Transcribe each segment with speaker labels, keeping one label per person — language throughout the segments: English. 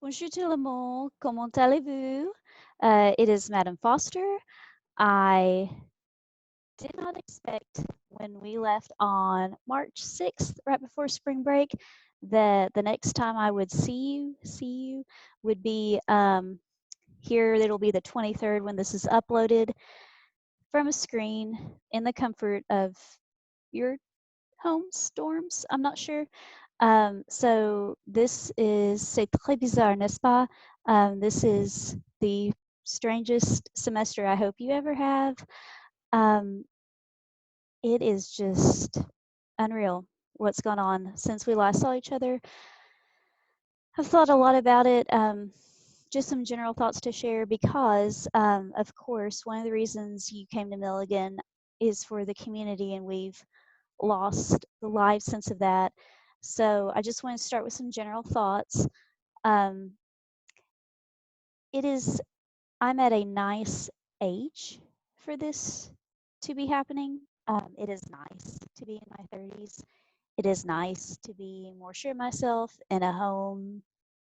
Speaker 1: Bonjour tout le monde, comment allez-vous? It is Madam Foster. I did not expect when we left on March 6th, right before spring break, that the next time I would see you would be here. It'll be the 23rd when this is uploaded from a screen in the comfort of your homes, dorms. I'm not sure. So this is c'est très bizarre, n'est-ce pas? This is the strangest semester I hope you ever have. Um, it is just unreal what's gone on since we last saw each other. I've thought a lot about it. Just some general thoughts to share because, of course, one of the reasons you came to Milligan is for the community, and we've lost the live sense of that. So I just want to start with some general thoughts. Um, I'm at a nice age for this to be happening. It is nice to be in my 30s. It is nice to be more sure of myself in a home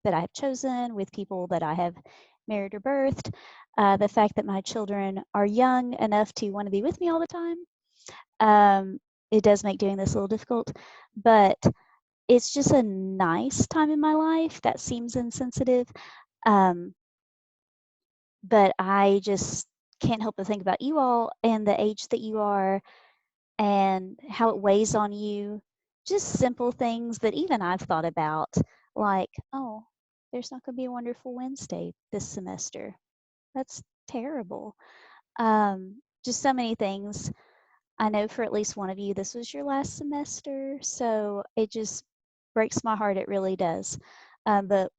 Speaker 1: that I have chosen with people that I have married or birthed. The fact that my children are young enough to want to be with me all the time. It does make doing this a little difficult, but it's just a nice time in my life. That seems insensitive. Um, but I just can't help but think about you all and the age that you are and how it weighs on you. Just simple things that even I've thought about, like, oh, there's not going to be a wonderful Wednesday this semester. That's terrible. Just so many things. I know for at least one of you, this was your last semester, so it just breaks my heart. It really does. But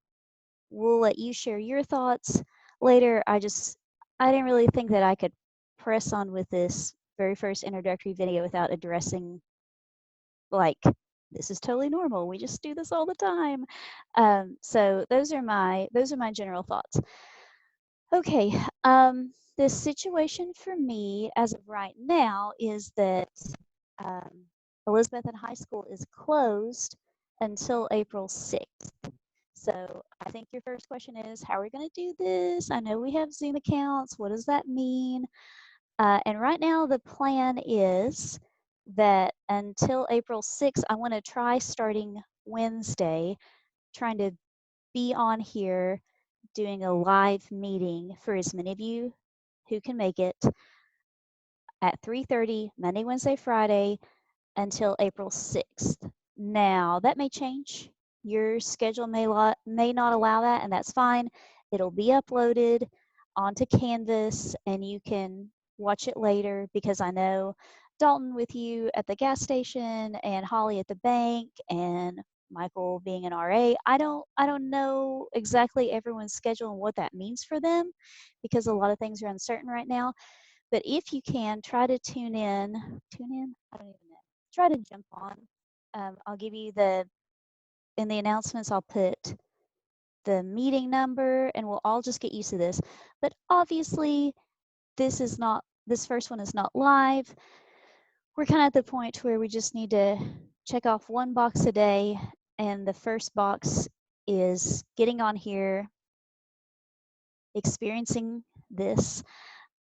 Speaker 1: we'll let you share your thoughts later. I didn't really think that I could press on with this very first introductory video without addressing, like, this is totally normal. We just do this all the time. So those are my general thoughts. Okay. The situation for me as of right now is that um, Elizabethan High School is closed until April 6th. So I think your first question is, how are we going to do this? I know we have Zoom accounts. What does that mean? And right now the plan is that until April 6th, I want to try starting Wednesday, trying to be on here doing a live meeting for as many of you who can make it at 3:30 Monday, Wednesday, Friday until April 6th. Now, that may change. Your schedule may not allow that, and that's fine. It'll be uploaded onto Canvas, and you can watch it later because I know Dalton with you at the gas station and Holly at the bank and Michael being an RA. I don't know exactly everyone's schedule and what that means for them because a lot of things are uncertain right now. But if you can, try to tune in. Tune in? I don't even know. Try to jump on. I'll give you in the announcements, I'll put the meeting number and we'll all just get used to this. But obviously, this first one is not live. We're kind of at the point where we just need to check off one box a day. And the first box is getting on here, experiencing this.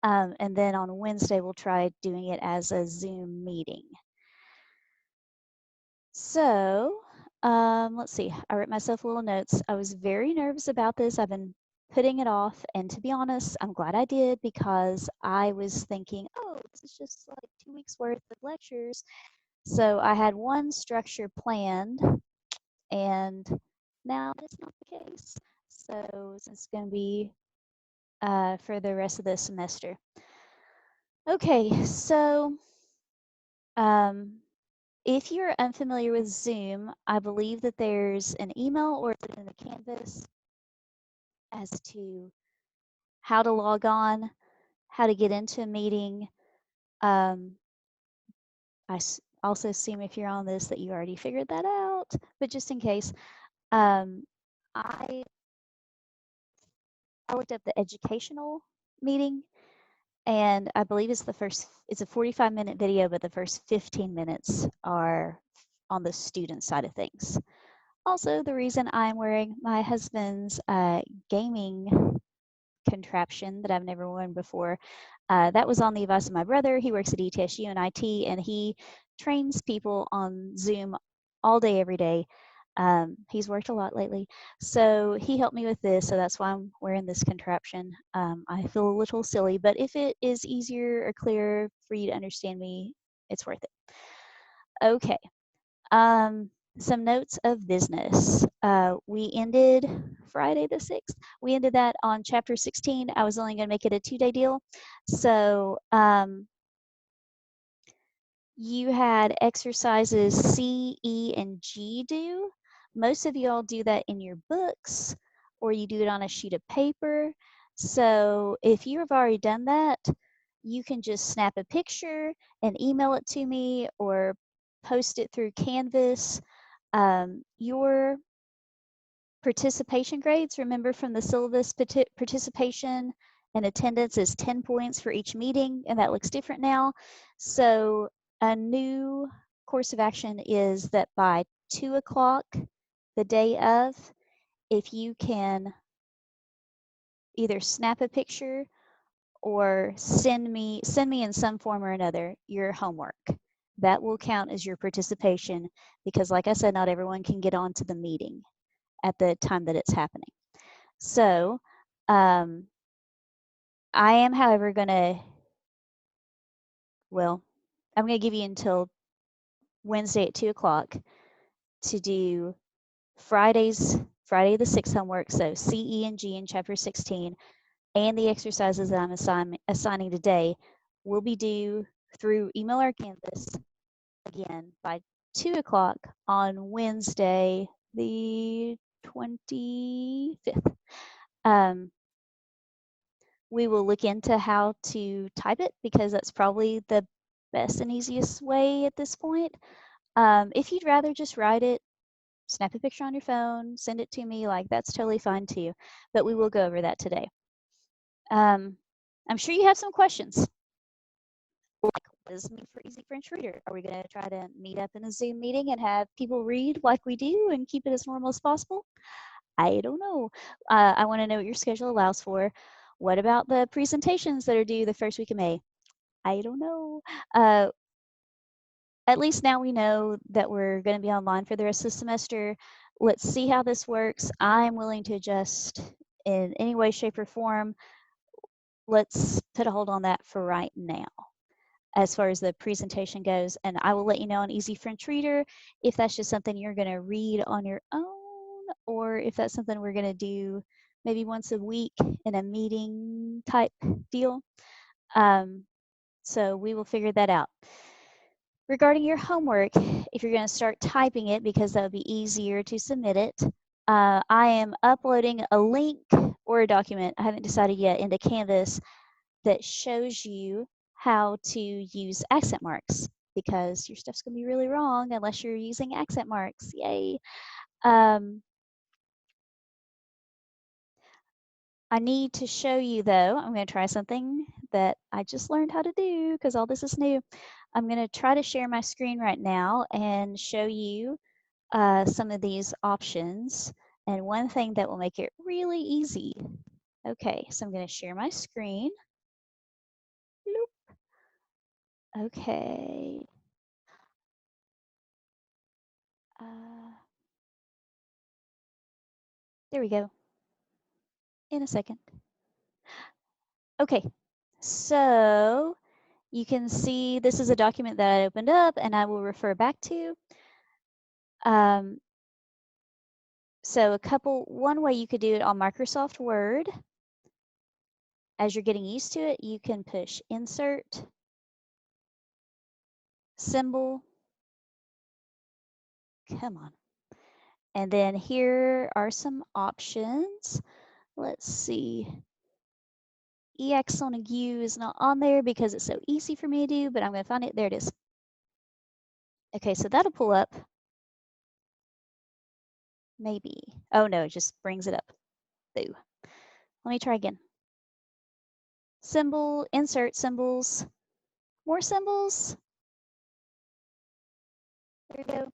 Speaker 1: And then on Wednesday, we'll try doing it as a Zoom meeting. So let's see. I wrote myself little notes. I was very nervous about this. I've been putting it off. And to be honest, I'm glad I did because I was thinking, oh, this is just like 2 weeks worth of lectures. So I had one structure planned, and now that's not the case. So it's going to be for the rest of the semester. Okay, so if you're unfamiliar with Zoom, I believe that there's an email or in the Canvas as to how to log on, how to get into a meeting. I also assume if you're on this that you already figured that out, but just in case, um, I looked up the educational meeting, and I believe it's a 45-minute video, but the first 15 minutes are on the student side of things. Also, the reason I'm wearing my husband's gaming contraption that I've never worn before, that was on the advice of my brother. He works at ETSU in IT, and he trains people on Zoom all day, every day. He's worked a lot lately. So he helped me with this, so that's why I'm wearing this contraption. I feel a little silly, but if it is easier or clearer for you to understand me, it's worth it. Okay. Some notes of business. We ended Friday the 6th. We ended that on chapter 16. I was only going to make it a 2-day deal. So you had exercises C, E, and G due. Most of y'all do that in your books, or you do it on a sheet of paper. So if you have already done that, you can just snap a picture and email it to me or post it through Canvas. Your participation grades, remember from the syllabus, participation and attendance is 10 points for each meeting, and that looks different now. So a new course of action is that by 2 o'clock the day of, if you can either snap a picture or send me in some form or another your homework, that will count as your participation, because like I said, not everyone can get onto the meeting at the time that it's happening. So I am, however, I'm going to give you until Wednesday at 2 o'clock to do Friday the 6th homework, so C, E, and G in chapter 16, and the exercises that I'm assigning today will be due through email or Canvas, again, by 2 o'clock on Wednesday, the 25th. We will look into how to type it, because that's probably the best and easiest way at this point. If you'd rather just write it, snap a picture on your phone, send it to me, like that's totally fine too. But we will go over that today. I'm sure you have some questions. Like, what does it mean for Easy French Reader? Are we going to try to meet up in a Zoom meeting and have people read like we do and keep it as normal as possible? I don't know. I want to know what your schedule allows for. What about the presentations that are due the first week of May? I don't know. At least now we know that we're going to be online for the rest of the semester. Let's see how this works. I'm willing to adjust in any way, shape, or form. Let's put a hold on that for right now as far as the presentation goes. And I will let you know on Easy French Reader if that's just something you're going to read on your own, or if that's something we're going to do maybe once a week in a meeting type deal. So we will figure that out. Regarding your homework, if you're going to start typing it, because that would be easier to submit it, I am uploading a link or a document, I haven't decided yet, into Canvas that shows you how to use accent marks, because your stuff's going to be really wrong unless you're using accent marks. Yay. I need to show you, though, I'm going to try something that I just learned how to do because all this is new. I'm going to try to share my screen right now and show you some of these options. And one thing that will make it really easy. Okay, so I'm going to share my screen. Bloop. Okay. There we go. In a second. Okay, so you can see this is a document that I opened up and I will refer back to. So one way you could do it on Microsoft Word, as you're getting used to it, you can push Insert, Symbol, come on. And then here are some options. Let's see. EX on a U is not on there because it's so easy for me to do, but I'm going to find it. There it is. Okay, so that'll pull up. Maybe. Oh no, it just brings it up. Boo. Let me try again. Symbol, insert symbols, more symbols. There we go.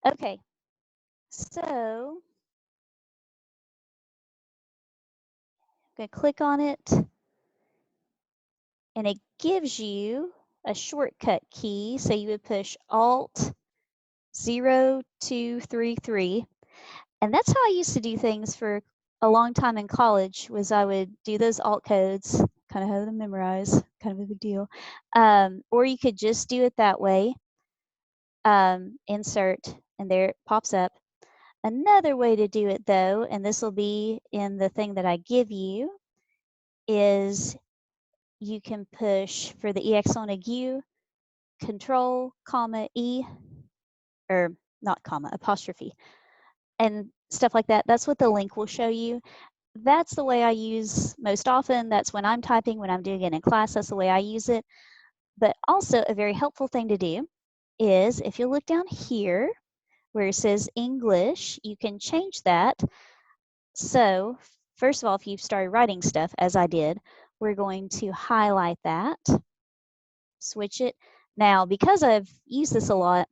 Speaker 1: Okay, So I'm going to click on it, and it gives you a shortcut key. So you would push Alt 0233. And that's how I used to do things for a long time in college, was I would do those alt codes, kind of have them memorized, kind of a big deal. Or you could just do it that way. Insert, and there it pops up. Another way to do it though, and this will be in the thing that I give you, is you can push for the EX on ague, Control, comma, E, or not comma, apostrophe, and stuff like that. That's what the link will show you. That's the way I use most often. That's when I'm typing, when I'm doing it in class, that's the way I use it. But also a very helpful thing to do is if you look down here where it says English, you can change that. So first of all, if you've started writing stuff, as I did, we're going to highlight that, switch it. Now, because I've used this a lot,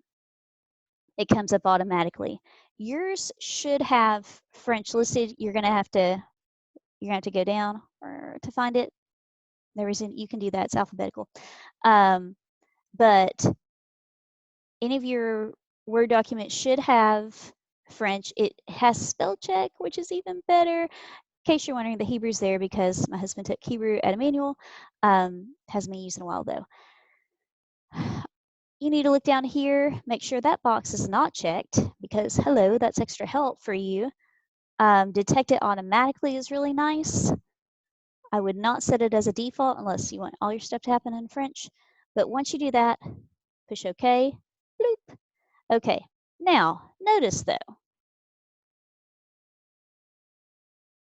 Speaker 1: it comes up automatically. Yours should have French listed. You're gonna have to go down to find it. There isn't, you can do that, it's alphabetical. But any of your Word documents should have French. It has spell check, which is even better. In case you're wondering, the Hebrew's there because my husband took Hebrew at Emmanuel. Hasn't been used in a while though. You need to look down here, make sure that box is not checked because hello, that's extra help for you. Detect it automatically is really nice. I would not set it as a default unless you want all your stuff to happen in French. But once you do that, push OK. Bloop. Okay. Now, notice though,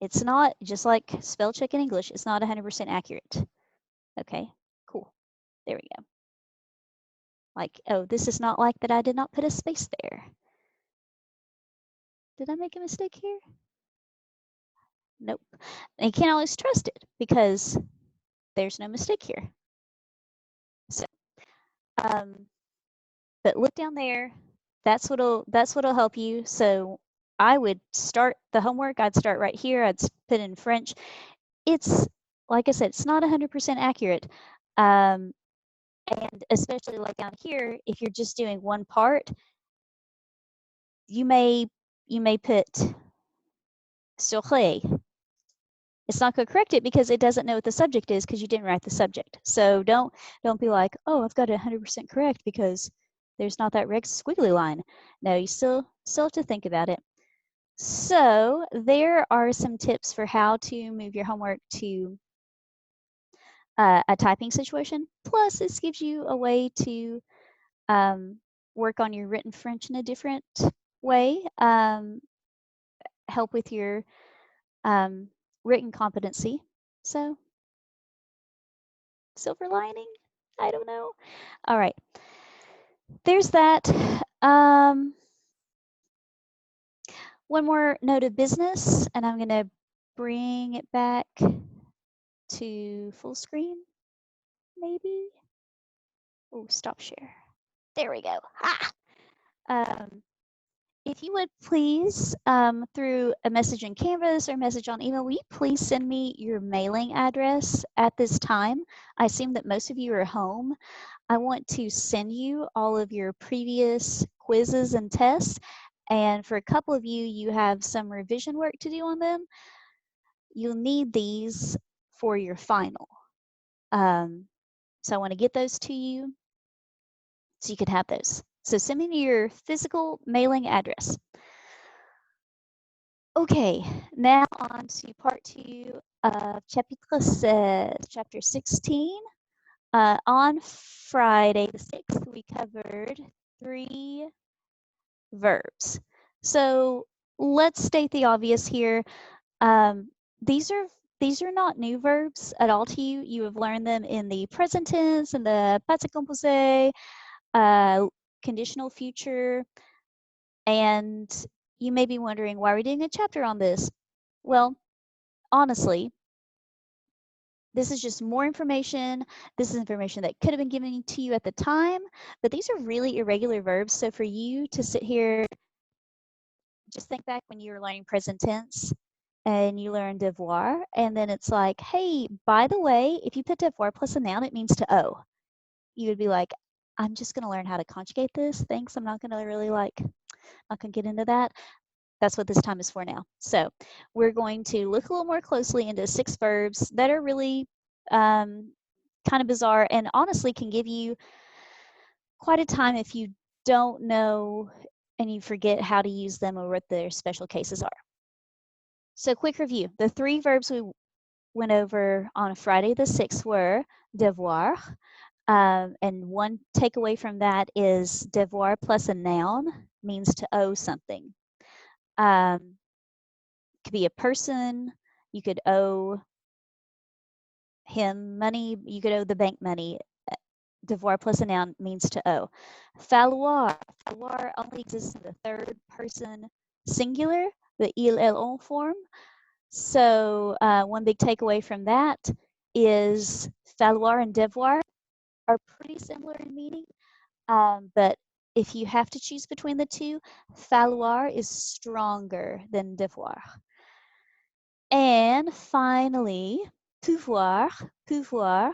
Speaker 1: it's not, just like spell check in English, it's not 100% accurate. Okay, cool. There we go. Like, oh, this is not like that I did not put a space there. Did I make a mistake here? Nope. And you can't always trust it because there's no mistake here. So, but look down there. That's what'll help you. So I would start the homework. I'd start right here. I'd put in French. It's like I said, it's not 100% accurate. And especially like down here, if you're just doing one part, you may put soirée. It's not going to correct it because it doesn't know what the subject is because you didn't write the subject. So don't be like, oh, I've got it 100% correct because there's not that red squiggly line. No, you still have to think about it. So there are some tips for how to move your homework to a typing situation. Plus, this gives you a way to work on your written French in a different way, help with your written competency. So, silver lining? I don't know. All right. There's that. One more note of business, and I'm going to bring it back to full screen, maybe. Oh, stop share. There we go. If you would please, through a message in Canvas or message on email, will you please send me your mailing address at this time? I assume that most of you are home. I want to send you all of your previous quizzes and tests. And for a couple of you, you have some revision work to do on them. You'll need these for your final. So I want to get those to you so you could have those. So send me your physical mailing address. Okay, now on to part 2 of chapter 16. On Friday the 6th, we covered 3 verbs. So let's state the obvious here. These are not new verbs at all to you. You have learned them in the present tense and the passé composé, conditional future, and you may be wondering why we're doing a chapter on this. Well, honestly, this is just more information. This is information that could have been given to you at the time, but these are really irregular verbs. So for you to sit here just think back when you were learning present tense and you learn devoir, and then it's like, hey, by the way, if you put devoir plus a noun, it means to owe. You would be like, I'm just going to learn how to conjugate this. Thanks. I'm not going to really not going to get into that. That's what this time is for now. So we're going to look a little more closely into 6 verbs that are really kind of bizarre and honestly can give you quite a time if you don't know and you forget how to use them or what their special cases are. So quick review. The 3 verbs we went over on Friday the 6th were devoir, and one takeaway from that is devoir plus a noun means to owe something. It could be a person, you could owe him money, you could owe the bank money. Devoir plus a noun means to owe. Falloir. Falloir only exists in the 3rd person singular, the il, elle, on form. So one big takeaway from that is falloir and devoir are pretty similar in meaning, but if you have to choose between the two, falloir is stronger than devoir. And finally, pouvoir, pouvoir,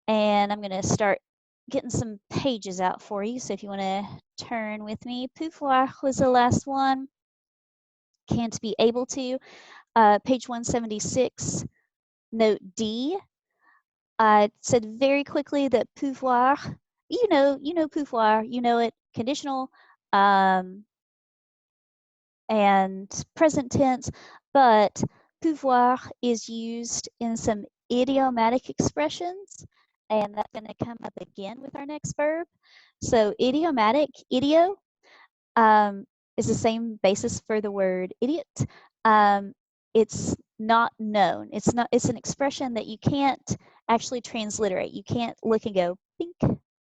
Speaker 1: and I'm going to start getting some pages out for you. So if you want to turn with me, pouvoir was the last one. Can't be able to. Page 176, note D. I said very quickly that pouvoir, you know pouvoir, you know it, conditional and present tense, but pouvoir is used in some idiomatic expressions, and that's going to come up again with our next verb. So idiomatic, idio, is the same basis for the word idiot. It's not known. It's an expression that you can't actually transliterate. You can't look and go think,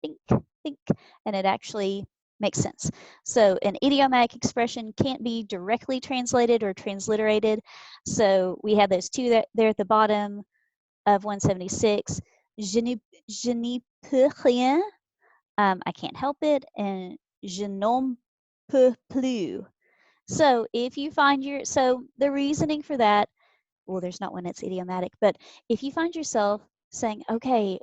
Speaker 1: think, think, and it actually makes sense. So an idiomatic expression can't be directly translated or transliterated. So we have those two there at the bottom of 176. Je n'y peux rien. I can't help it. And je n'en peux plus. So if you find so the reasoning for that, well, there's not one that's idiomatic, but if you find yourself saying, okay,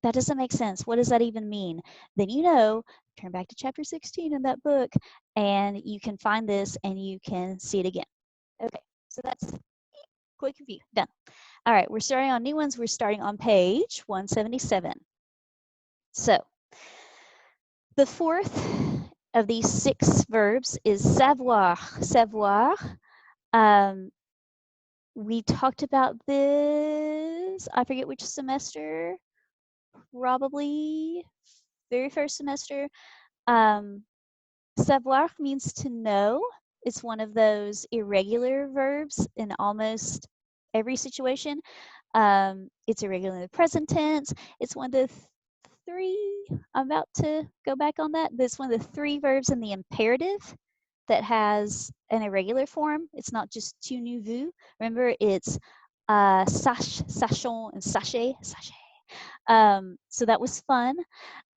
Speaker 1: that doesn't make sense, what does that even mean? Then turn back to chapter 16 in that book, and you can find this and you can see it again. Okay, so that's quick review, done. All right, we're starting on new ones. We're starting on page 177. So the 4th of these 6 verbs is savoir. Savoir. We talked about this, I forget which semester, probably very first semester. Savoir means to know. It's one of those irregular verbs in almost every situation. It's irregular in the present tense. It's one of the 3, I'm about to go back on that, but it's one of the 3 verbs in the imperative that has an irregular form. It's not just tu, nu, vu. Remember, it's sache, sachon, and sachet, sachet. So that was fun.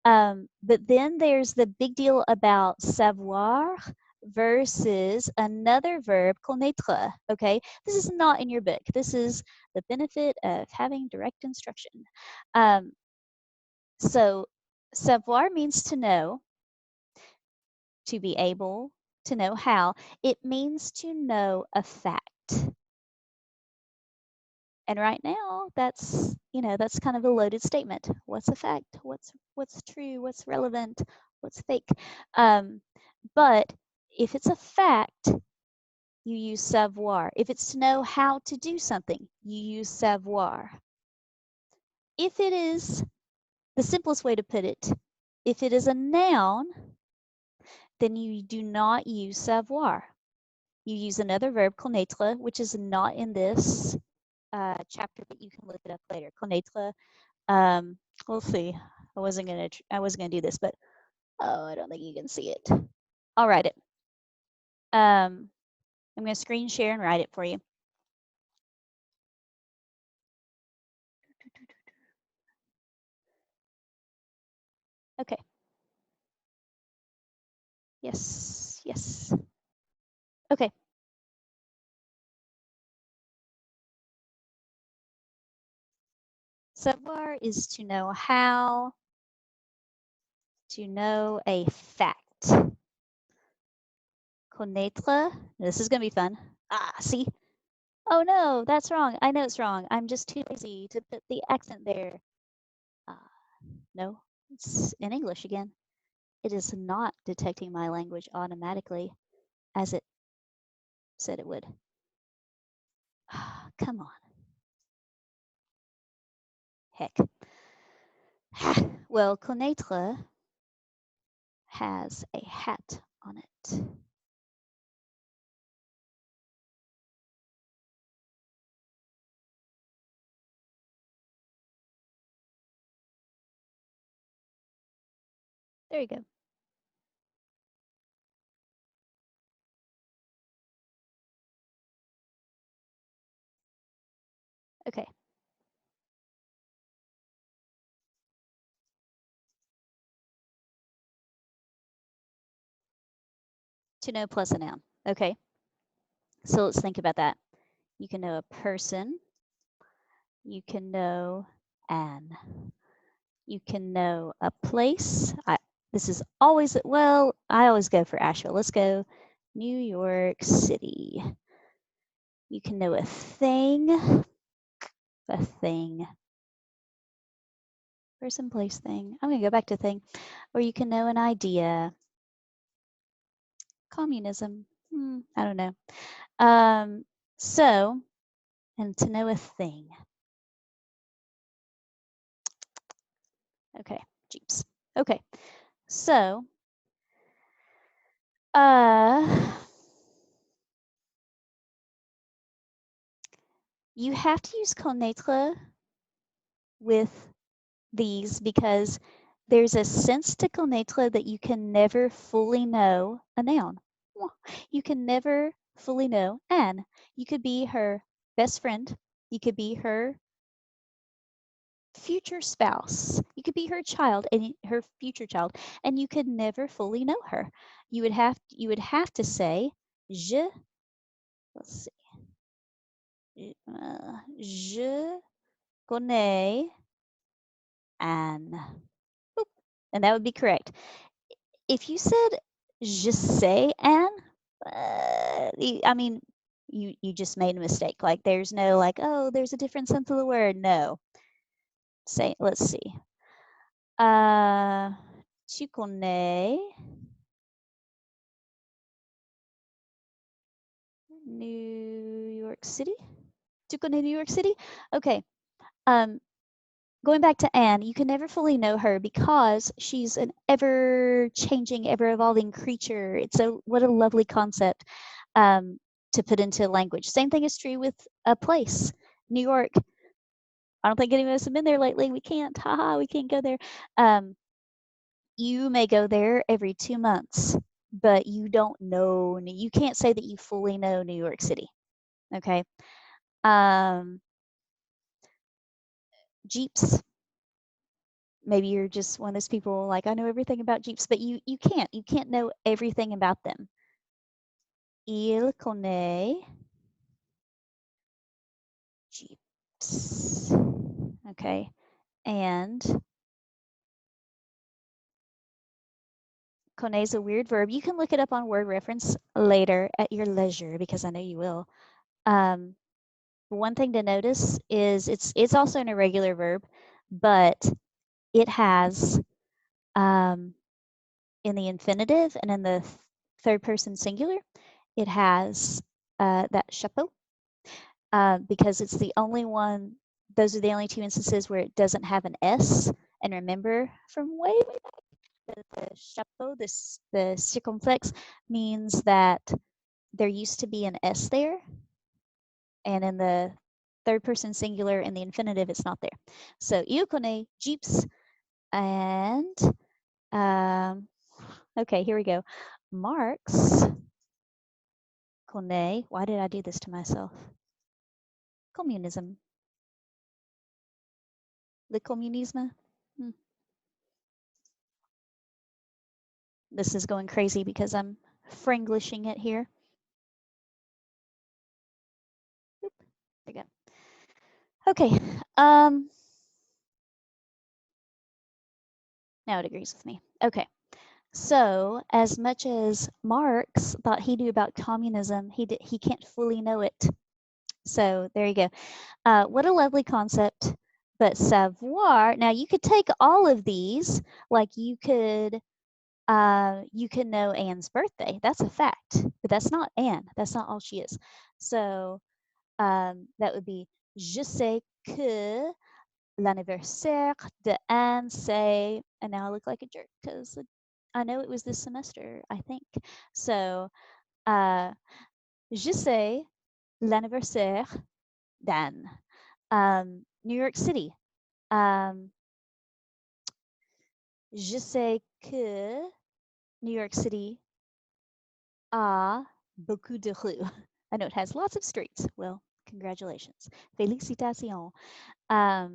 Speaker 1: But then there's the big deal about savoir versus another verb, connaître. Okay, this is not in your book. This is the benefit of having direct instruction. So savoir means to know, to be able to know how. It means to know a fact. And right now, that's kind of a loaded statement. What's a fact? What's true? What's relevant? What's fake? But if it's a fact, you use savoir. If it's to know how to do something, you use savoir. If it is, the simplest way to put it, if it is a noun, then you do not use savoir. You use another verb, connaître, which is not in this chapter, but you can look it up later. Connaître. We'll see. I wasn't gonna do this, but I don't think you can see it. I'll write it. I'm gonna screen share and write it for you. Okay. Yes. Okay. Savoir is to know how, to know a fact. Connaître, this is going to be fun. See? Oh no, that's wrong. I know it's wrong. I'm just too lazy to put the accent there. No, it's in English again. It is not detecting my language automatically as it said it would. Come on. Heck. Well, connaître has a hat on it. There you go. Okay. To know plus a noun. Okay. So let's think about that. You can know a person. You can know an. You can know a place. This is always, well, I always go for Asheville. Let's go New York City. You can know a thing. Person, place, thing. I'm going to go back to thing. Or you can know an idea. Communism. I don't know. So, and to know a thing. Okay, Jeeps. Okay, so, you have to use connaître with these because there's a sense to connaître that you can never fully know a noun. You can never fully know Anne. You could be her best friend. You could be her future spouse. You could be her child and her future child, and you could never fully know her. You would have to say je. Let's see. Je connais Anne. Boop. And that would be correct. If you said je sais Anne, I mean, you just made a mistake. Like there's no like, oh, there's a different sense of the word. No. Say, let's see. Tu connais New York City? Tu connais New York City? Okay. Going back to Anne, you can never fully know her because she's an ever-changing, ever-evolving creature. What a lovely concept to put into language. Same thing is true with a place, New York. I don't think any of us have been there lately. We can't. Haha, we can't go there. You may go there every 2 months, but you don't know. You can't say that you fully know New York City. Okay. Jeeps. Maybe you're just one of those people like I know everything about Jeeps, but you can't know everything about them. Il connaît Jeeps. Okay. And connaît is a weird verb. You can look it up on word reference later at your leisure because I know you will. One thing to notice is it's also an irregular verb, but it has in the infinitive and in the third person singular, it has that chapeau because it's the only one, those are the only two instances where it doesn't have an S. And remember from way back, the chapeau, the circumflex means that there used to be an S there. And in the third person singular in the infinitive, it's not there. So il connaît Jeeps. And okay, here we go. Marx connaît, why did I do this to myself? Communism. Le communisme. This is going crazy because I'm Franglishing it here. Okay. Now it agrees with me. Okay. So, as much as Marx thought he knew about communism, he can't fully know it. So there you go. What a lovely concept. But savoir, now you could take all of these, like you could know Anne's birthday. That's a fact, but that's not Anne. That's not all she is. So that would be je sais que l'anniversaire de Anne, say, and now I look like a jerk because I know it was this semester, I think. So, je sais l'anniversaire d'Anne. New York City. Je sais que New York City a beaucoup de rues. I know it has lots of streets. Well, congratulations. Félicitations. A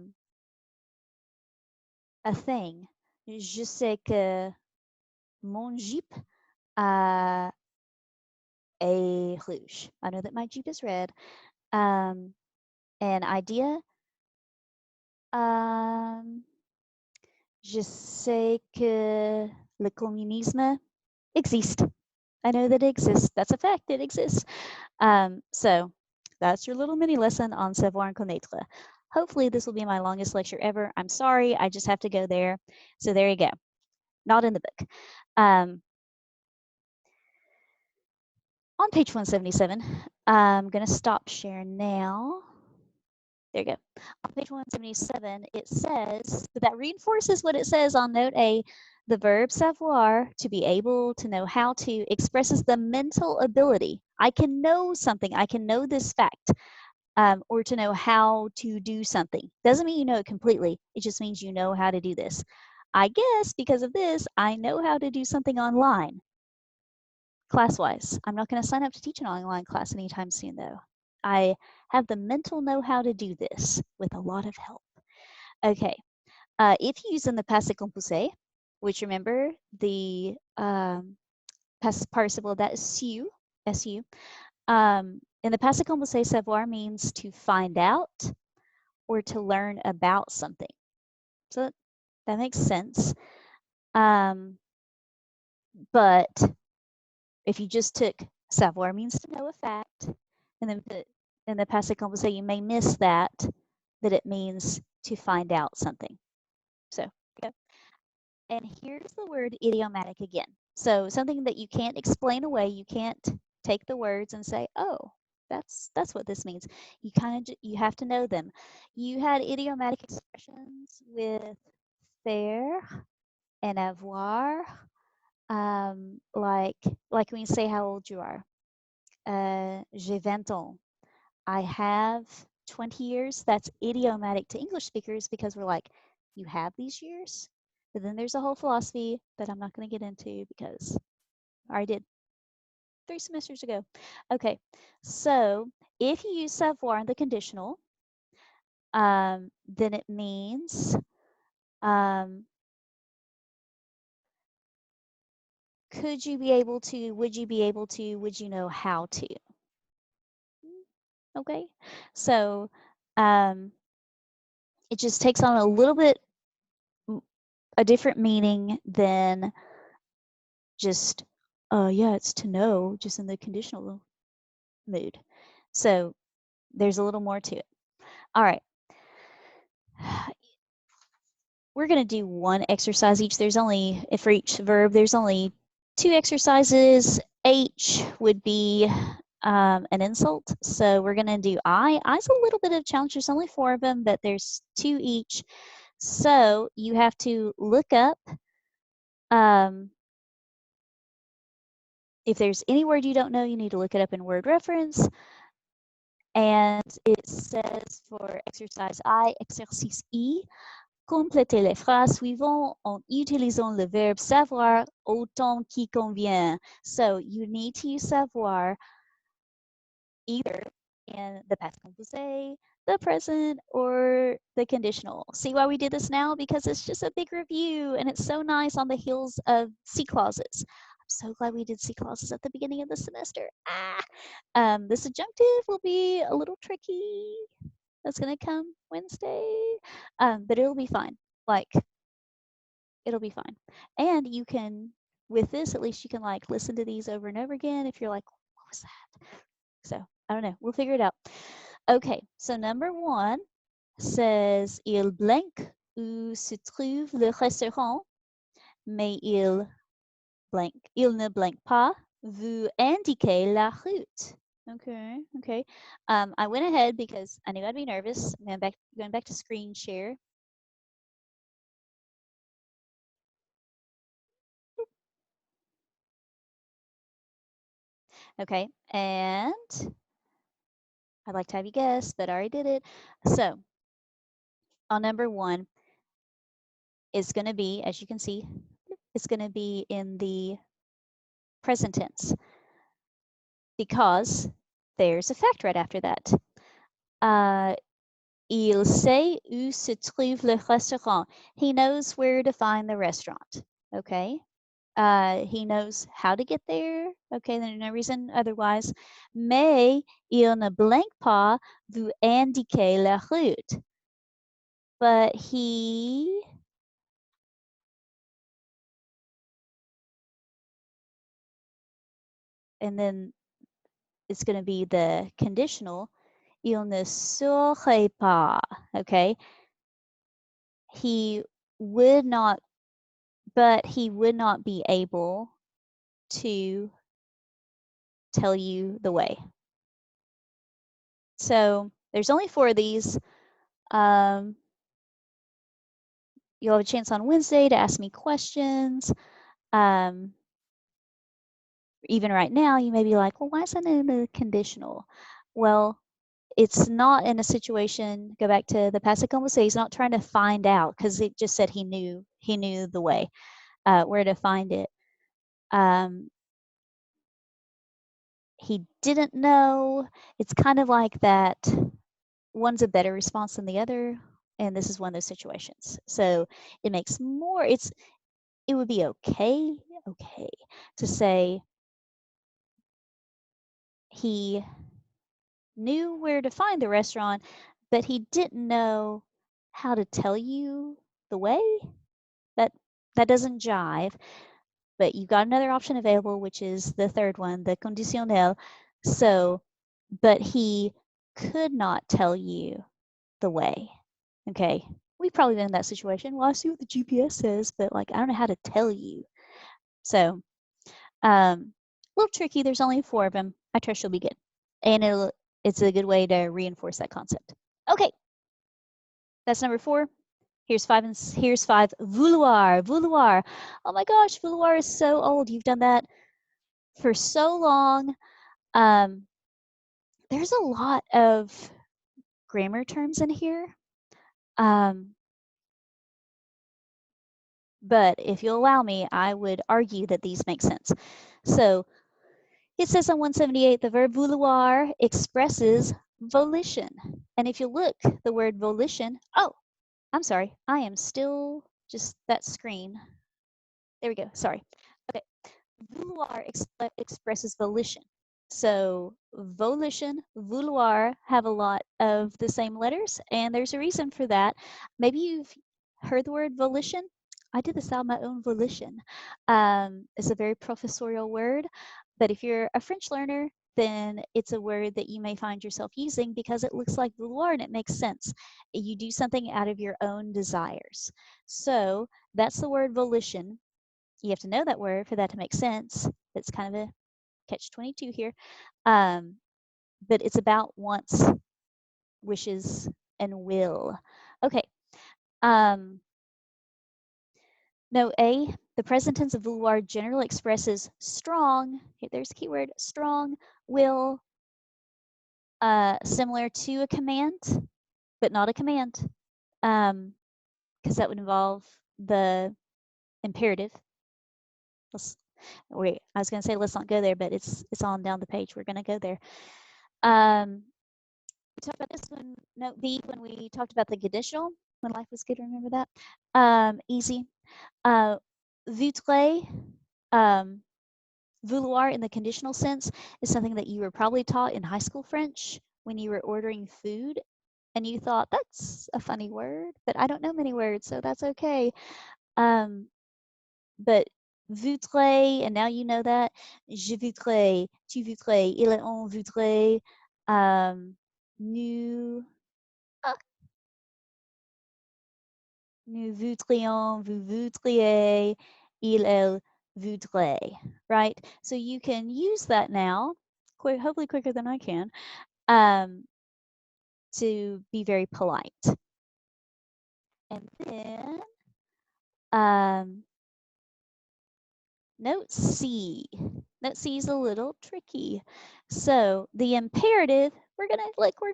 Speaker 1: thing. Je sais que mon Jeep est rouge. I know that my Jeep is red. An idea. Je sais que le communisme existe. I know that it exists. That's a fact. It exists. So that's your little mini lesson on savoir and connaître. Hopefully this will be my longest lecture ever. I'm sorry. I just have to go there. So there you go. Not in the book. On page 177, I'm going to stop sharing now. There you go. On page 177, it says, but that reinforces what it says on note A. The verb savoir, to be able, to know how to, expresses the mental ability. I can know something. I can know this fact, or to know how to do something. Doesn't mean you know it completely. It just means you know how to do this. I guess because of this, I know how to do something online. Class-wise. I'm not going to sign up to teach an online class anytime soon, though. I have the mental know-how to do this with a lot of help. Okay, if you use in the passé composé, which remember the past participle that is su, su. In the passé composé, savoir means to find out or to learn about something. So that makes sense. But if you just took savoir means to know a fact, and then put in the passé composé, you may miss that it means to find out something. So, yeah. And here's the word idiomatic again. So something that you can't explain away, you can't take the words and say, oh, that's what this means. You you have to know them. You had idiomatic expressions with faire and avoir, like when you say how old you are. J'ai 20 ans. I have 20 years. That's idiomatic to English speakers because we're like, you have these years? But then there's a whole philosophy that I'm not going to get into because I already did 3 semesters ago. Okay, so if you use savoir in the conditional, then it means could you be able to, would you be able to, would you know how to? Okay, so it just takes on a little bit a different meaning than just yeah, it's to know, just in the conditional mood. So there's a little more to it. All right. We're going to do one exercise each. There's only, for each verb, there's only 2 exercises. H would be an insult. So we're going to do I. I's a little bit of a challenge. There's only 4 of them, but there's 2 each. So you have to look up if there's any word you don't know, you need to look it up in word reference. And it says for exercise I, exercice I, complétez les phrases suivantes en utilisant le verbe savoir au temps qui convient. So you need to use savoir either in the past composé, the present, or the conditional. See why we did this now? Because it's just a big review and it's so nice on the heels of C clauses. I'm so glad we did C clauses at the beginning of the semester. The subjunctive will be a little tricky. that's gonna come Wednesday. But it'll be fine. Like, it'll be fine. And you can, with this, at least you can like listen to these over and over again if you're like, what was that? So I don't know. We'll figure it out. Okay, so number 1 says il blank où se trouve le restaurant, mais il ne blank pas. Vous indiquez la route. Okay. I went ahead because I knew I'd be nervous. I'm going back to screen share. Okay, and I'd like to have you guess, but I already did it. So on number 1, it's going to be, as you can see, it's going to be in the present tense because there's a fact right after that. Il sait où se trouve le restaurant. He knows where to find the restaurant. Okay. He knows how to get there. Okay, there's no reason otherwise. Mais il ne blank pas vous indiquer la route. But he and then it's going to be the conditional. Il ne saurait pas. Okay. He would not, but he would not be able to tell you the way. So there's only 4 of these. You'll have a chance on Wednesday to ask me questions. Even right now, you may be like, well, why is that in the conditional? Well, it's not in a situation, go back to the passive conversation, he's not trying to find out because it just said he knew the way, where to find it. He didn't know. It's kind of like that one's a better response than the other, and this is one of those situations. So it makes more, it would be okay to say he knew where to find the restaurant, but he didn't know how to tell you the way. That doesn't jive. But you've got another option available, which is the third one, the conditionnel. So, but he could not tell you the way. Okay. We've probably been in that situation. Well, I see what the GPS says, but like I don't know how to tell you. So a little tricky. There's only 4 of them. I trust you'll be good. And it's a good way to reinforce that concept. Okay. That's number 4. Here's 5 and here's 5. Vouloir. Vouloir. Oh my gosh, vouloir is so old. You've done that for so long. There's a lot of grammar terms in here. But if you'll allow me, I would argue that these make sense. So it says on 178, the verb vouloir expresses volition. And if you look, the word volition, oh, I'm sorry, I am still just that screen. There we go, sorry. Okay, vouloir expresses volition. So volition, vouloir have a lot of the same letters, and there's a reason for that. Maybe you've heard the word volition. I did this out of my own volition. It's a very professorial word, but if you're a French learner, then it's a word that you may find yourself using because it looks like vouloir and it makes sense. You do something out of your own desires. So that's the word volition. You have to know that word for that to make sense. It's kind of a catch-22 here. But it's about wants, wishes, and will. Okay. Note A, the present tense of vouloir generally expresses strong, there's the keyword, strong will, similar to a command, but not a command, because that would involve the imperative. Wait, I was going to say let's not go there, but it's on down the page. We're going to go there. We talked about this one, note B, when we talked about the conditional, when life was good, remember that? Easy. Voudrais, vouloir in the conditional sense is something that you were probably taught in high school French when you were ordering food and you thought that's a funny word, but I don't know many words, so that's okay. But voudrais, and now you know that. Je voudrais, tu voudrais, il et on voudrait, nous, ah, nous voudrions, vous voudriez, il, elle voudrait, right? So you can use that now, hopefully quicker than I can, to be very polite. And then, note C. Note C is a little tricky. So the imperative, we're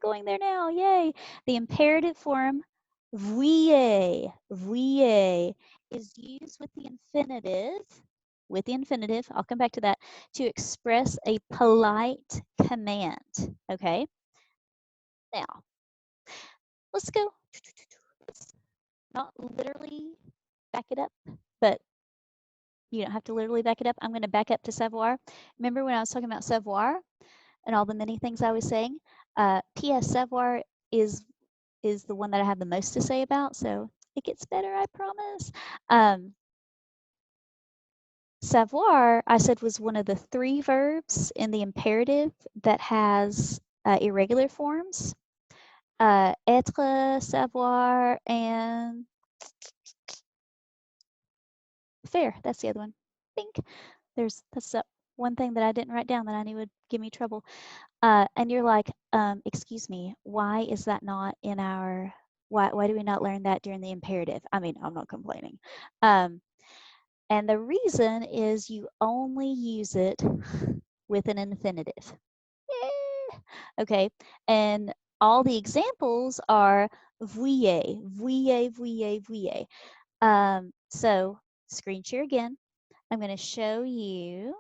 Speaker 1: going there now, yay. The imperative form, vouiller, vouiller, is used with the infinitive, I'll come back to that, to express a polite command, okay? Now, let's go. Let's not literally back it up, but you don't have to literally back it up. I'm going to back up to savoir. Remember when I was talking about savoir and all the many things I was saying? P.S. Savoir is the one that I have the most to say about, so it gets better, I promise. Savoir, I said, was one of the 3 verbs in the imperative that has irregular forms. Être, savoir, and faire. That's the other one. Think. That's one thing that I didn't write down that I knew would give me trouble. And you're like, excuse me, why is that not in our, why do we not learn that during the imperative? I mean, I'm not complaining. And the reason is you only use it with an infinitive. Yeah. Okay, and all the examples are vouiller, vouiller, vouiller, vouiller. So screen share again. I'm going to show you.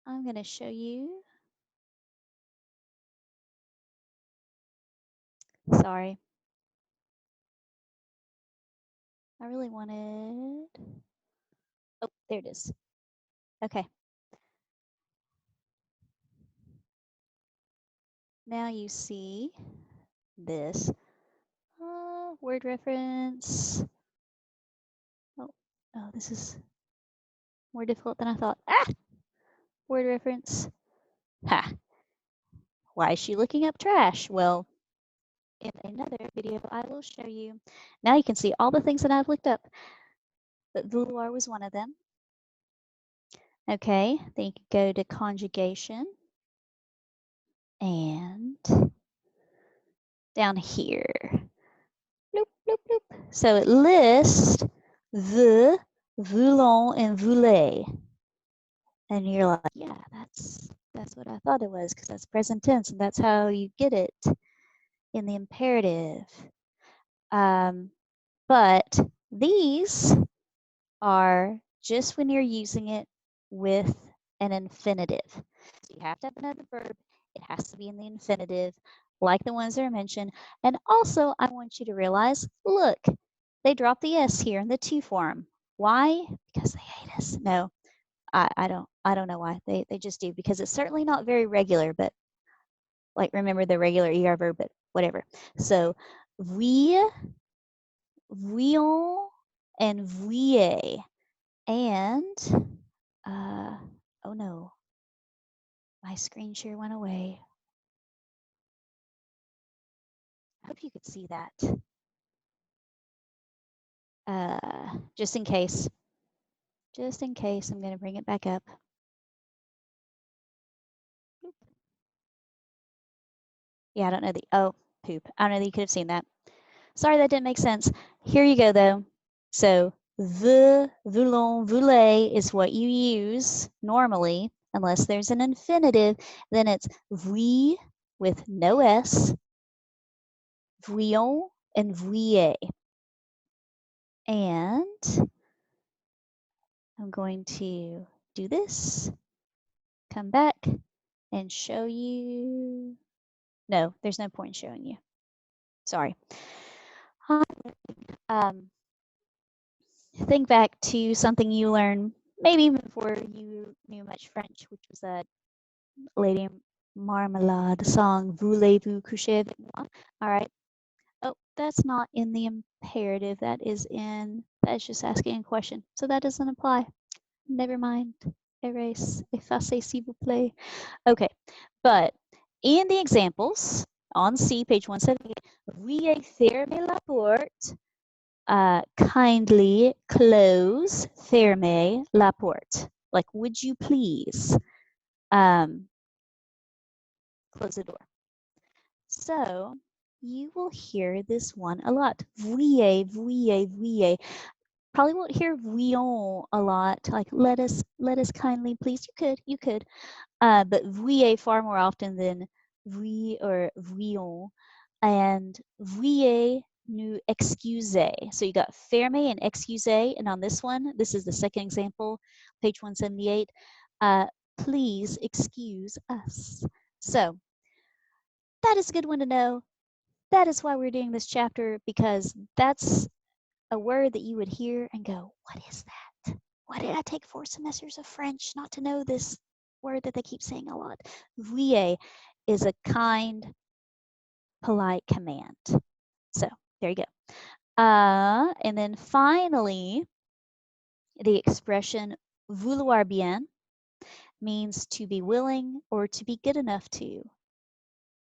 Speaker 1: I'm going to show you. Sorry. I really wanted. Oh, there it is. Okay. Now you see this word reference. Oh, this is more difficult than I thought. Ah! Word reference. Ha! Why is she looking up trash? Well, in another video, I will show you. Now you can see all the things that I've looked up. But vouloir was one of them. Okay, then you can go to conjugation. And down here. Bloop, bloop, bloop. So it lists the, voulons, and voulez. And you're like, yeah, that's what I thought it was, because that's present tense, and that's how you get it in the imperative. But these are just when you're using it with an infinitive. So you have to have another verb. It has to be in the infinitive, like the ones that are mentioned. And also, I want you to realize, look, they dropped the S here in the to form. Why? Because they hate us. No, I don't know why. They just do, because it's certainly not very regular, but like, remember the regular ER verb, but whatever. So we, voyons, and vouiller. And oh no, my screen share went away. I hope you could see that. Just in case, I'm going to bring it back up. Yeah, I don't know poop. I don't know that you could have seen that. Sorry, that didn't make sense. Here you go, though. So the, voulons, voulez is what you use normally, unless there's an infinitive. Then it's vui with no S, voyons, and vouiller. And I'm going to do this, come back, and show you. No, there's no point in showing you. Sorry. Think back to something you learned maybe before you knew much French, which was a lady Marmalade song, voulez-vous coucher avec moi? All right. Oh, that's not in the imperative. That's just asking a question. So that doesn't apply. Never mind. Erase. Effacer, s'il vous plaît. Okay. But in the examples on C, page 178, veuillez fermer la porte. Kindly close, fermer la porte. Like, would you please close the door? So you will hear this one a lot. Veuillez, veuillez, veuillez. Probably won't hear voyons a lot, like let us kindly please. You could. But veuillez far more often than vui or voyons. And veuillez nous excuser. So you got fermer and excuser. And on this one, this is the second example, page 178. Please excuse us. So that is a good one to know. That is why we're doing this chapter, because that's a word that you would hear and go, what is that? Why did I take 4 semesters of French not to know this word that they keep saying a lot? Veuillez is a kind, polite command. So there you go. And then finally, the expression vouloir bien means to be willing or to be good enough to.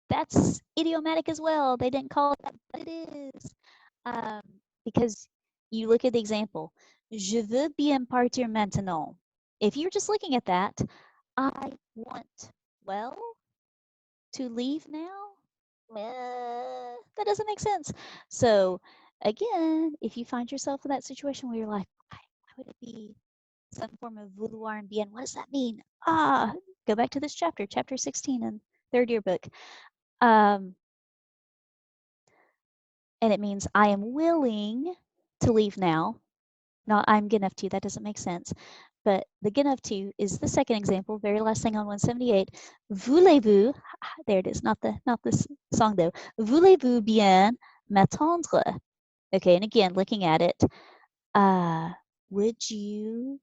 Speaker 1: That's idiomatic as well. They didn't call it that, but it is. Because you look at the example, je veux bien partir maintenant. If you're just looking at that, I want, well, to leave now? That doesn't make sense. So again, if you find yourself in that situation where you're like, why would it be some form of vouloir bien? What does that mean? Go back to this chapter, chapter 16 in third year book. And it means I am willing to leave now. Not I'm good enough to. That doesn't make sense. But the good enough to is the second example, very last thing on 178. Voulez-vous, there it is, not this song though. Voulez-vous bien m'attendre? Okay, and again, looking at it, would you,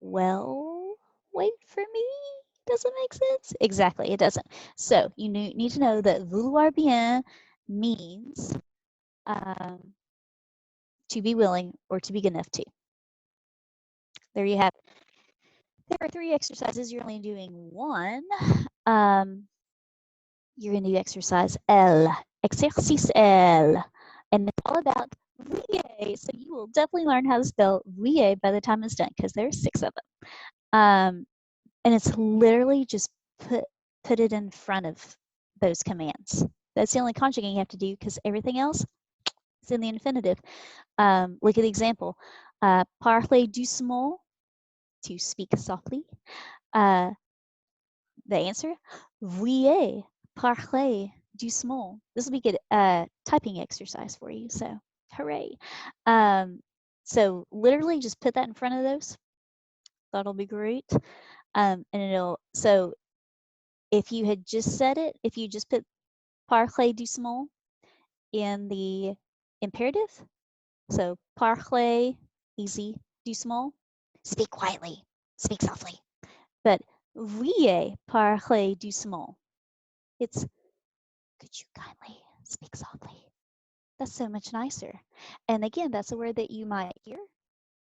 Speaker 1: well, wait for me? Doesn't make sense? Exactly, it doesn't. So you need to know that vouloir bien means to be willing or to be good enough to. There you have it. There are 3 exercises. You're only doing 1. You're going to do exercise L, exercice L, and it's all about veuillez. So you will definitely learn how to spell veuillez by the time it's done, because there's 6 of them. And it's literally just put it in front of those commands. That's the only conjugating you have to do, because everything else is in the infinitive. Look at the example. Parlez doucement, to speak softly. The answer, veuillez parler doucement. This will be good typing exercise for you. So hooray. So literally just put that in front of those. That'll be great. And so if you had just said it, if you just put parler doucement in the imperative, so parler, easy, doucement, speak quietly, speak softly. But veuillez parler doucement. It's, could you kindly speak softly? That's so much nicer. And again, that's a word that you might hear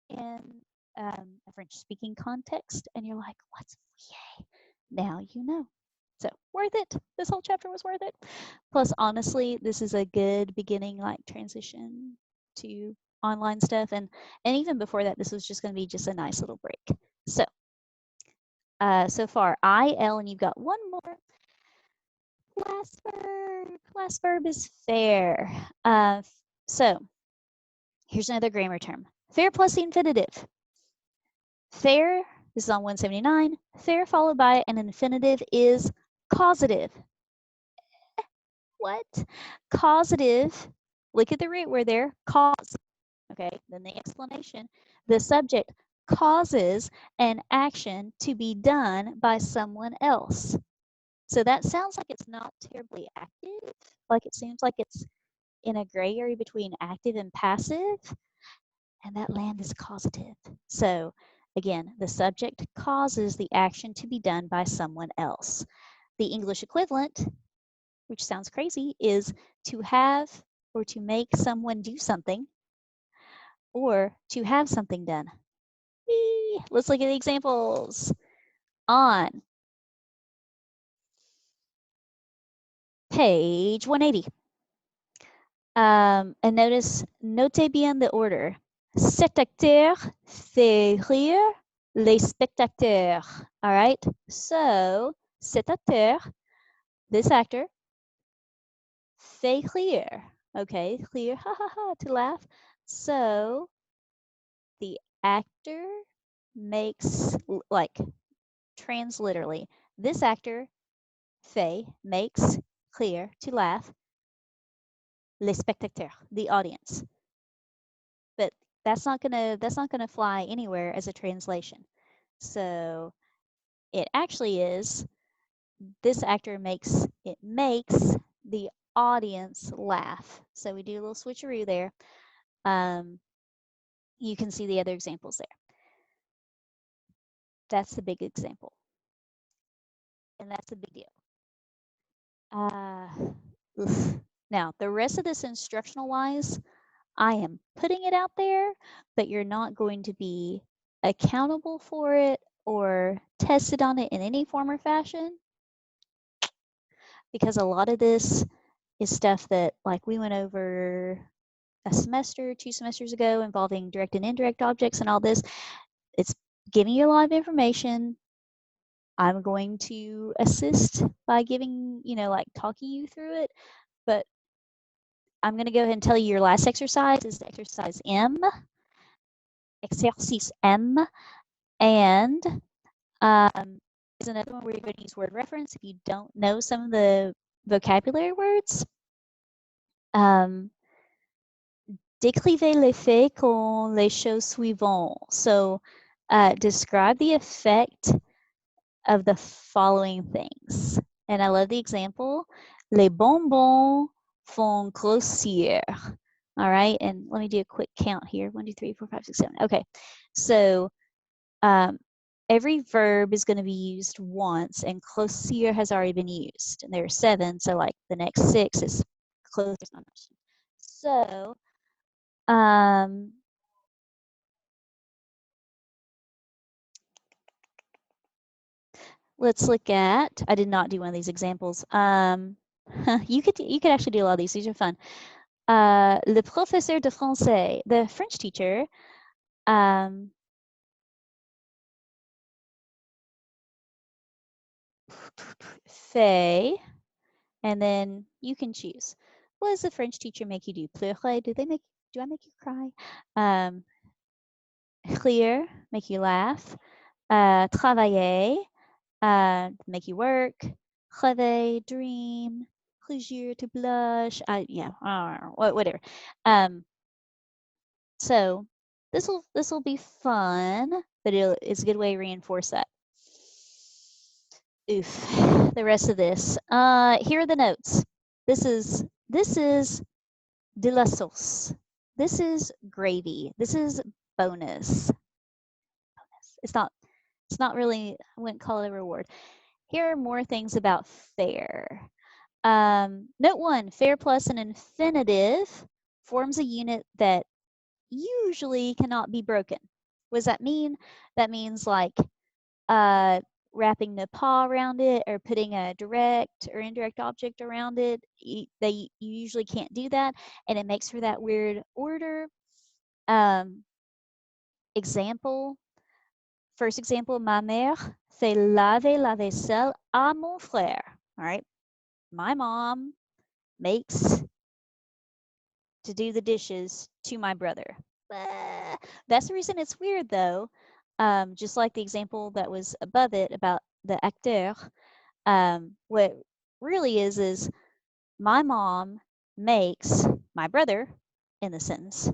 Speaker 1: in a French-speaking context, and you're like, what's veuillez? Now you know. So worth it. This whole chapter was worth it. Plus, honestly, this is a good beginning, like transition to online stuff. And even before that, this was just going to be just a nice little break. So, so far, I, L, and you've got one more. Last verb. Last verb is faire. So here's another grammar term. Faire plus the infinitive. Faire, this is on 179. Faire followed by an infinitive is causative. What? Causative. Look at the root word there. Cause. Okay, then the explanation. The subject causes an action to be done by someone else. So that sounds like it's not terribly active. Like it seems like it's in a gray area between active and passive. And that land is causative. So Again, the subject causes the action to be done by someone else. The English equivalent, which sounds crazy, is to have or to make someone do something, or to have something done. Let's look at the examples. On page 180. And notice, notez bien the order. Cet acteur fait rire les spectateurs. All right. So, cet acteur, this actor, fait rire. Okay, rire, ha ha ha, to laugh. So, the actor makes, like, transliterally, this actor, fait, makes rire, to laugh, les spectateurs, the audience. But that's not gonna fly anywhere as a translation. So it actually is, this actor makes the audience laugh. So we do a little switcheroo there. You can see the other examples there. That's the big example. And that's a big deal. Now, the rest of this instructional wise, I am putting it out there, but you're not going to be accountable for it or tested on it in any form or fashion, because a lot of this is stuff that, like, we went over a semester, 2 semesters ago, involving direct and indirect objects and all this. It's giving you a lot of information. I'm going to assist by giving, like, talking you through it, but I'm going to go ahead and tell you your last exercise is exercise M, exercice M, and there's another one where you're going to use word reference if you don't know some of the vocabulary words. Décrivez les faits con les choses suivantes. So describe the effect of the following things. And I love the example. Les bonbons font grossir. All right, and let me do a quick count here. 1, 2, 3, 4, 5, 6, 7. Okay, so every verb is going to be used once, and grossir has already been used. And there are 7, so like the next 6 is closer. So let's look at, I did not do one of these examples. You could actually do a lot of these. These are fun. Le professeur de français, the French teacher, fait, and then you can choose. What does the French teacher make you do? Pleurer, do I make you cry? Rire, make you laugh. Travailler, make you work. Rêver, dream. Rougir, to blush. Whatever. So this will be fun, but it's a good way to reinforce that. Oof, the rest of this. Here are the notes. This is de la sauce. This is gravy. This is bonus. It's not really, I wouldn't call it a reward. Here are more things about fair. Note 1, fair plus an infinitive forms a unit that usually cannot be broken. What does that mean? That means like wrapping ne pas around it or putting a direct or indirect object around it. You usually can't do that, and it makes for that weird order. Example, first example, ma mère fait laver la vaisselle à mon frère. All right, my mom makes to do the dishes to my brother. That's the reason it's weird, though. Just like the example that was above it about the acteur, what really is my mom makes my brother, in the sentence,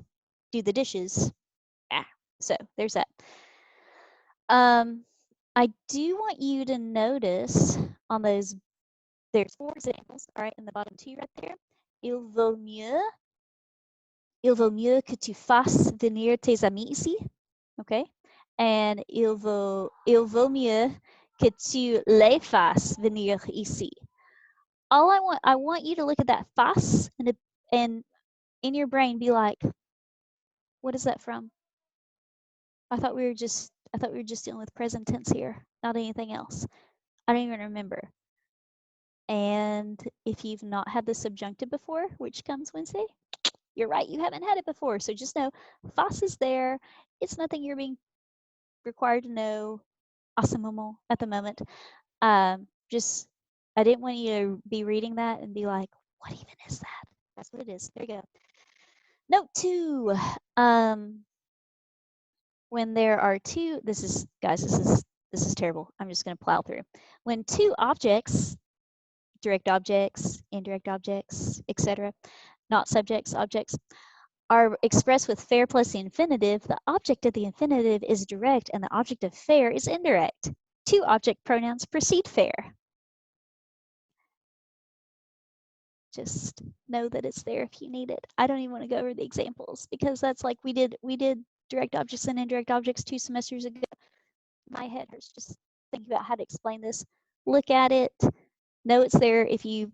Speaker 1: do the dishes. So there's that. I do want you to notice on those, there's 4 examples, all right, in the bottom 2 right there. Il vaut mieux que tu fasses venir tes amis ici. Okay. and il vaut mieux que tu les fasses venir ici. I want you to look at that face and in your brain be like, what is that from? I thought we were just dealing with present tense here, not anything else. I don't even remember. And if you've not had the subjunctive before, which comes Wednesday, you're right, you haven't had it before. So just know face is there. It's nothing you're being required to know à ce moment, at the moment. Just I didn't want you to be reading that and be like, what even is that? That's what it is. There you go. Note 2. When there are two, this is terrible. I'm just going to plow through. When two objects, direct objects, indirect objects, etc., not subjects, objects, are expressed with faire plus the infinitive, the object of the infinitive is direct and the object of faire is indirect. Two object pronouns precede faire. Just know that it's there if you need it. I don't even want to go over the examples because that's like we did direct objects and indirect objects 2 semesters ago. My head hurts just thinking about how to explain this. Look at it. Know it's there if you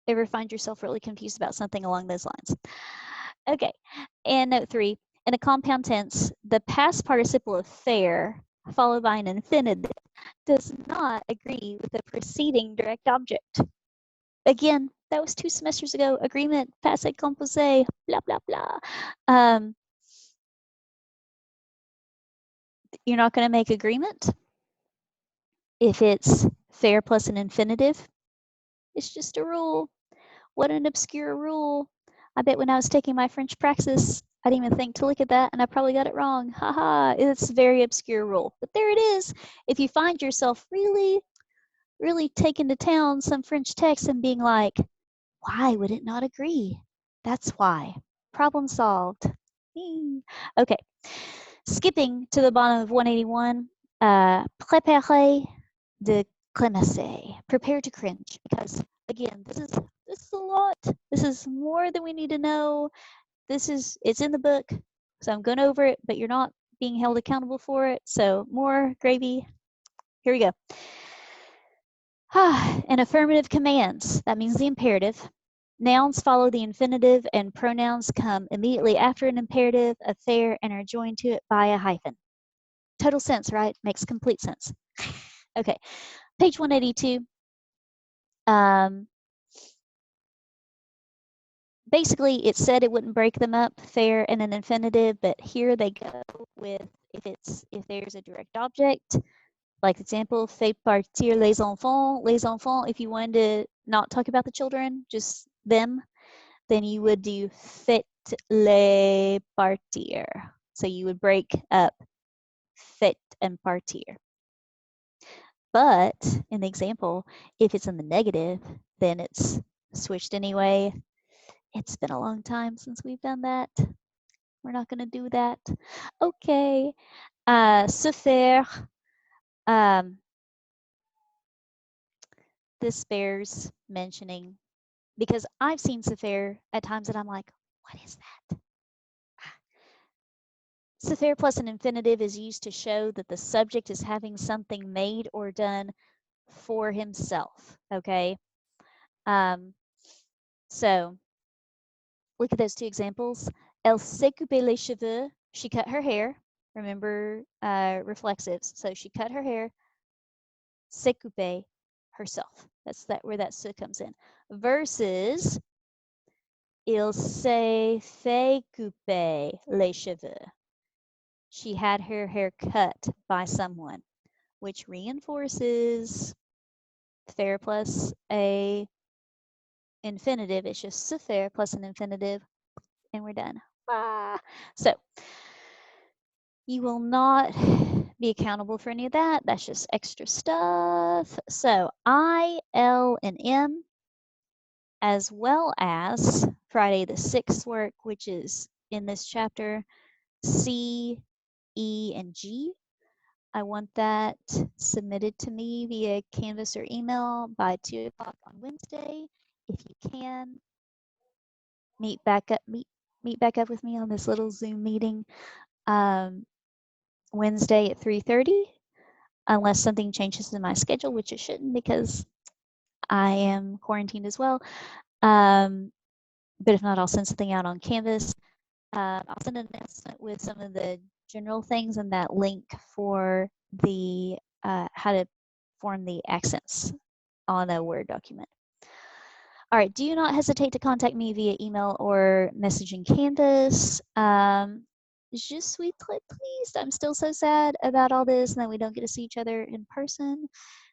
Speaker 1: ever find yourself really confused about something along those lines. Okay, and note 3. In a compound tense, the past participle of faire, followed by an infinitive, does not agree with the preceding direct object. Again, that was 2 semesters ago. Agreement, passé composé, blah, blah, blah. You're not going to make agreement if it's faire plus an infinitive. It's just a rule. What an obscure rule. I bet when I was taking my French praxis, I didn't even think to look at that, and I probably got it wrong. Haha, it's a very obscure rule. But there it is. If you find yourself really, really taking to town some French text and being like, why would it not agree? That's why. Problem solved. Okay. Skipping to the bottom of 181, préparer de clémasser. Prepare to cringe. Because, again, this is a lot. This is more than we need to know. It's in the book, so I'm going over it, but you're not being held accountable for it. So more gravy. Here we go. And affirmative commands. That means the imperative. Nouns follow the infinitive and pronouns come immediately after an imperative, a faire, and are joined to it by a hyphen. Total sense, right? Makes complete sense. Okay, page 182. Basically, it said it wouldn't break them up, faire and an infinitive, but here they go with if there's a direct object, like example, fait partir les enfants. Les enfants, if you wanted to not talk about the children, just them, then you would do fait les partir. So you would break up fait and partir. But in the example, if it's in the negative, then it's switched anyway. It's been a long time since we've done that. We're not going to do that. Okay. Se faire. This bears mentioning because I've seen se faire at times that I'm like, what is that? Se faire plus an infinitive is used to show that the subject is having something made or done for himself. Okay. So look at those 2 examples. Elle s'est coupé les cheveux. She cut her hair. Remember reflexives. So she cut her hair. S'est coupé herself. That's where that se comes in. Versus il s'est fait couper les cheveux. She had her hair cut by someone, which reinforces faire plus a infinitive. It's just se faire plus an infinitive, and we're done. So you will not be accountable for any of that. That's just extra stuff. So I, L, and M, as well as Friday the 6th work, which is in this chapter, C, E, and G. I want that submitted to me via Canvas or email by 2 o'clock on Wednesday. If you can, meet back up with me on this little Zoom meeting. Wednesday at 3:30, unless something changes in my schedule, which it shouldn't because I am quarantined as well. But if not, I'll send something out on Canvas. I'll send an announcement with some of the general things and that link for the how to form the accents on a Word document. All right, do not hesitate to contact me via email or messaging Canvas. Je suis très triste. I'm still so sad about all this and that we don't get to see each other in person.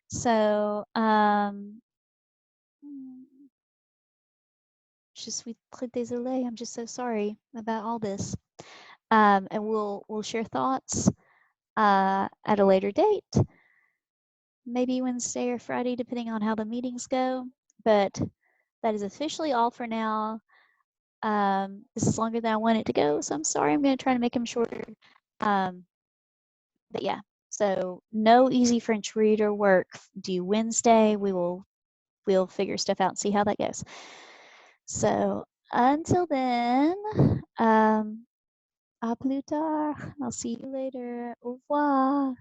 Speaker 1: So, je suis très désolée. I'm just so sorry about all this. And we'll share thoughts at a later date, maybe Wednesday or Friday, depending on how the meetings go. But that is officially all for now. This is longer than I want it to go, so I'm sorry. I'm going to try to make them shorter. But yeah, so no easy French reader work due Wednesday. We'll figure stuff out and see how that goes. So until then, à plus tard. I'll see you later. Au revoir.